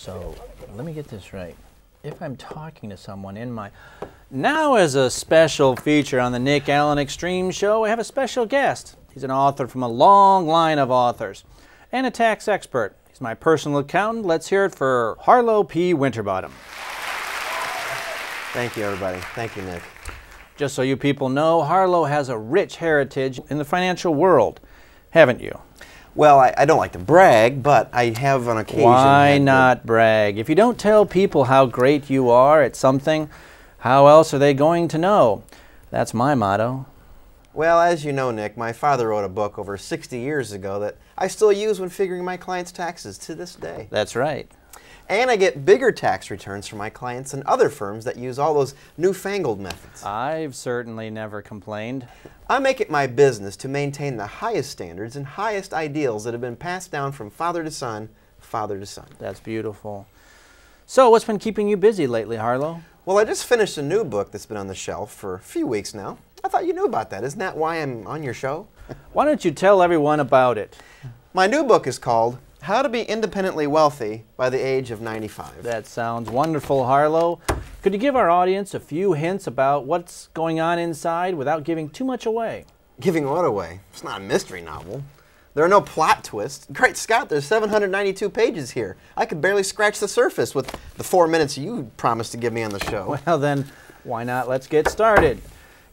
So, let me get this right. If I'm talking to someone in my... Now, as a special feature on the Nick Allen Extreme Show, I have a special guest. He's an author from a long line of authors and a tax expert. He's my personal accountant. Let's hear it for Harlow P. Winterbottom. Thank you, everybody. Thank you, Nick. Just so you people know, Harlow has a rich heritage in the financial world, haven't you? Well, I don't like to brag, but I have on occasion... Why not brag? If you don't tell people how great you are at something, how else are they going to know? That's my motto. Well, as you know, Nick, my father wrote a book over 60 years ago that I still use when figuring my clients' taxes to this day. That's right. And I get bigger tax returns from my clients than other firms that use all those newfangled methods. I've certainly never complained. I make it my business to maintain the highest standards and highest ideals that have been passed down from father to son, father to son. That's beautiful. So, what's been keeping you busy lately, Harlow? Well, I just finished a new book that's been on the shelf for a few weeks now. I thought you knew about that. Isn't that why I'm on your show? Why don't you tell everyone about it? My new book is called How to Be Independently Wealthy by the Age of 95. That sounds wonderful, Harlow. Could you give our audience a few hints about what's going on inside without giving too much away? Giving what away? It's not a mystery novel. There are no plot twists. Great Scott, there's 792 pages here. I could barely scratch the surface with the 4 minutes you promised to give me on the show. Well then, why not? Let's get started.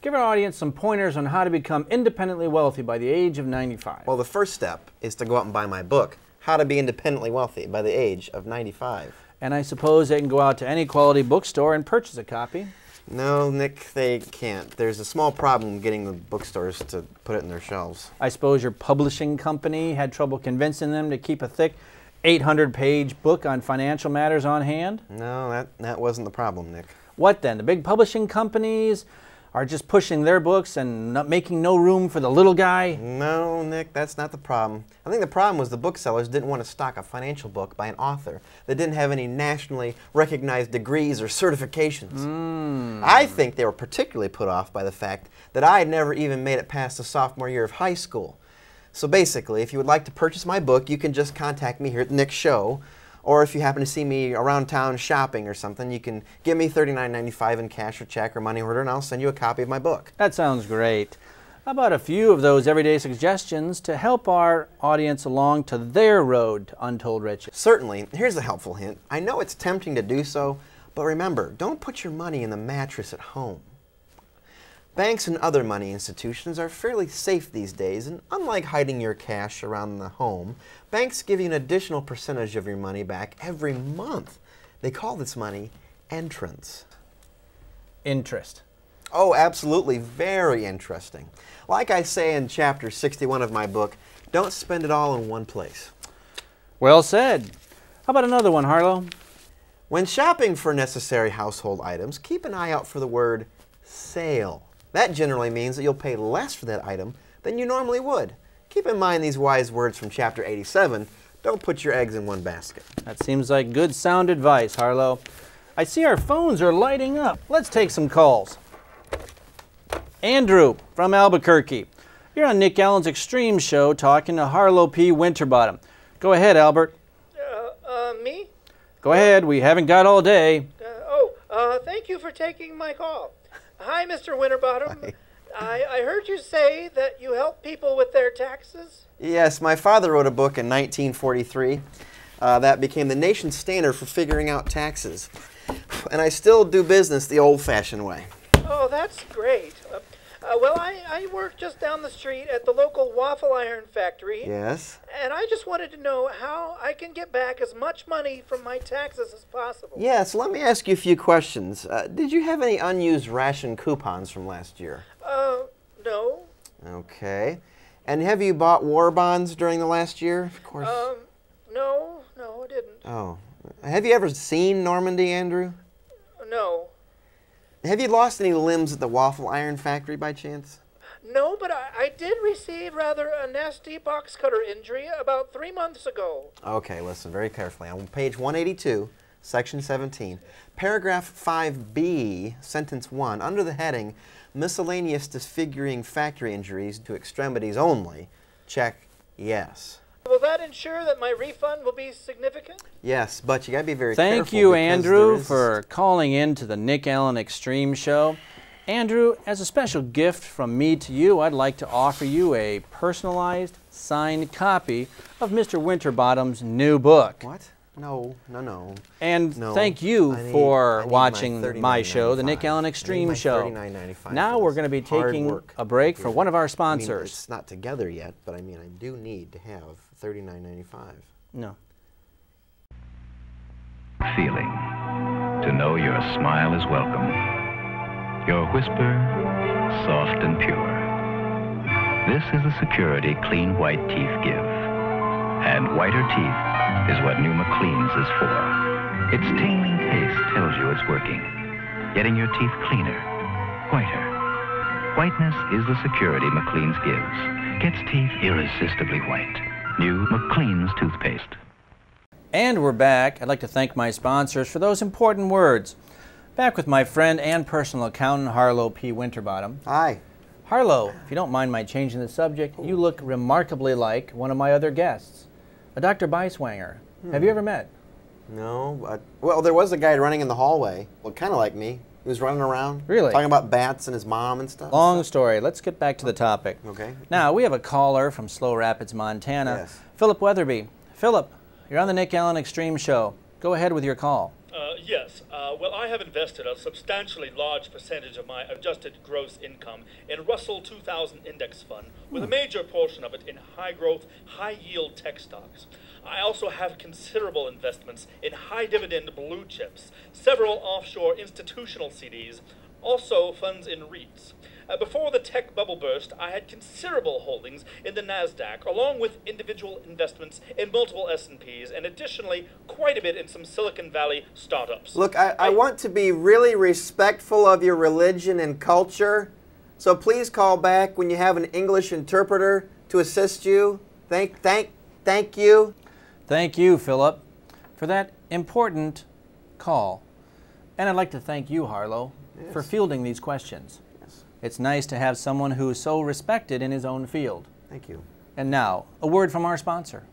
Give our audience some pointers on how to become independently wealthy by the age of 95. Well, the first step is to go out and buy my book, How to Be Independently Wealthy by the Age of 95. And I suppose they can go out to any quality bookstore and purchase a copy. No, Nick, they can't. There's a small problem getting the bookstores to put it in their shelves. I suppose your publishing company had trouble convincing them to keep a thick 800-page book on financial matters on hand? No, that wasn't the problem, Nick. What then? The big publishing companies are just pushing their books and not making no room for the little guy? No, Nick, that's not the problem. I think the problem was the booksellers didn't want to stock a financial book by an author that didn't have any nationally recognized degrees or certifications. I think they were particularly put off by the fact that I had never even made it past the sophomore year of high school. So basically, if you would like to purchase my book, you can just contact me here at the Nick Show. Or if you happen to see me around town shopping or something, you can give me $39.95 in cash or check or money order, and I'll send you a copy of my book. That sounds great. How about a few of those everyday suggestions to help our audience along to their road to untold riches? Certainly. Here's a helpful hint. I know it's tempting to do so, but remember, don't put your money in the mattress at home. Banks and other money institutions are fairly safe these days, and unlike hiding your cash around the home, banks give you an additional percentage of your money back every month. They call this money entrance. Interest. Oh, absolutely. Very interesting. Like I say in chapter 61 of my book, don't spend it all in one place. Well said. How about another one, Harlow? When shopping for necessary household items, keep an eye out for the word sale. That generally means that you'll pay less for that item than you normally would. Keep in mind these wise words from chapter 87. Don't put your eggs in one basket. That seems like good sound advice, Harlow. I see our phones are lighting up. Let's take some calls. Andrew from Albuquerque. You're on Nick Allen's Extreme Show talking to Harlow P. Winterbottom. Go ahead, Albert. Me? Go ahead. We haven't got all day. Thank you for taking my call. Hi, Mr. Winterbottom. Hi. I heard you say that you help people with their taxes. Yes, my father wrote a book in 1943 that became the nation's standard for figuring out taxes. And I still do business the old-fashioned way. Oh, that's great. Well, I work just down the street at the local waffle iron factory. Yes? And I just wanted to know how I can get back as much money from my taxes as possible. Yes, let me ask you a few questions. Did you have any unused ration coupons from last year? No. Okay. And have you bought war bonds during the last year? Of course. No, I didn't. Oh. Have you ever seen Normandy, Andrew? No. Have you lost any limbs at the waffle iron factory by chance? No, but I did receive rather a nasty box cutter injury about 3 months ago. Okay, listen very carefully. On page 182, section 17, paragraph 5B, sentence 1, under the heading, miscellaneous disfiguring factory injuries to extremities only, check yes. Will that ensure that my refund will be significant? Yes, but you got to be very careful. Thank you, because Andrew, there is- for calling in to the Nick Allen Extreme Show. Andrew, as a special gift from me to you, I'd like to offer you a personalized, signed copy of Mr. Winterbottom's new book. What? No, no, no. And No, thank you I need for my watching my show, the Nick $39.95. Allen I need Extreme my Show. $39.95 Now for we're this going to be hard taking work a break for here. one of our I mean, sponsors. it's not together yet, but I mean, I do need to have $39.95. No. Feeling. To know your smile is welcome. Your whisper, soft and pure. This is the security clean white teeth give. And whiter teeth is what new McLean's is for. Its tingling taste tells you it's working. Getting your teeth cleaner, whiter. Whiteness is the security McLean's gives. Gets teeth irresistibly white. New McLean's toothpaste. And we're back. I'd like to thank my sponsors for those important words. Back with my friend and personal accountant, Harlow P. Winterbottom. Hi. Harlow, if you don't mind my changing the subject, you look remarkably like one of my other guests, a Dr. Beiswanger. Have you ever met? No, well, there was a guy running in the hallway. Well, kind of like me. He was running around. Really? Talking about bats and his mom and stuff. Long story. Let's get back to the topic. Okay. Now, we have a caller from Slow Rapids, Montana. Yes. Philip Weatherby. Philip, you're on the Nick Allen Extreme Show. Go ahead with your call. Yes. Well, I have invested a substantially large percentage of my adjusted gross income in Russell 2000 Index Fund, with a major portion of it in high-growth, high-yield tech stocks. I also have considerable investments in high-dividend blue chips, several offshore institutional CDs, also funds in REITs. Before the tech bubble burst, I had considerable holdings in the NASDAQ, along with individual investments in multiple S&Ps, and additionally, quite a bit in some Silicon Valley startups. Look, I want to be really respectful of your religion and culture, so please call back when you have an English interpreter to assist you. Thank you. Thank you, Philip, for that important call. And I'd like to thank you, Harlow, for fielding these questions. Yes. It's nice to have someone who is so respected in his own field. Thank you. And now, a word from our sponsor.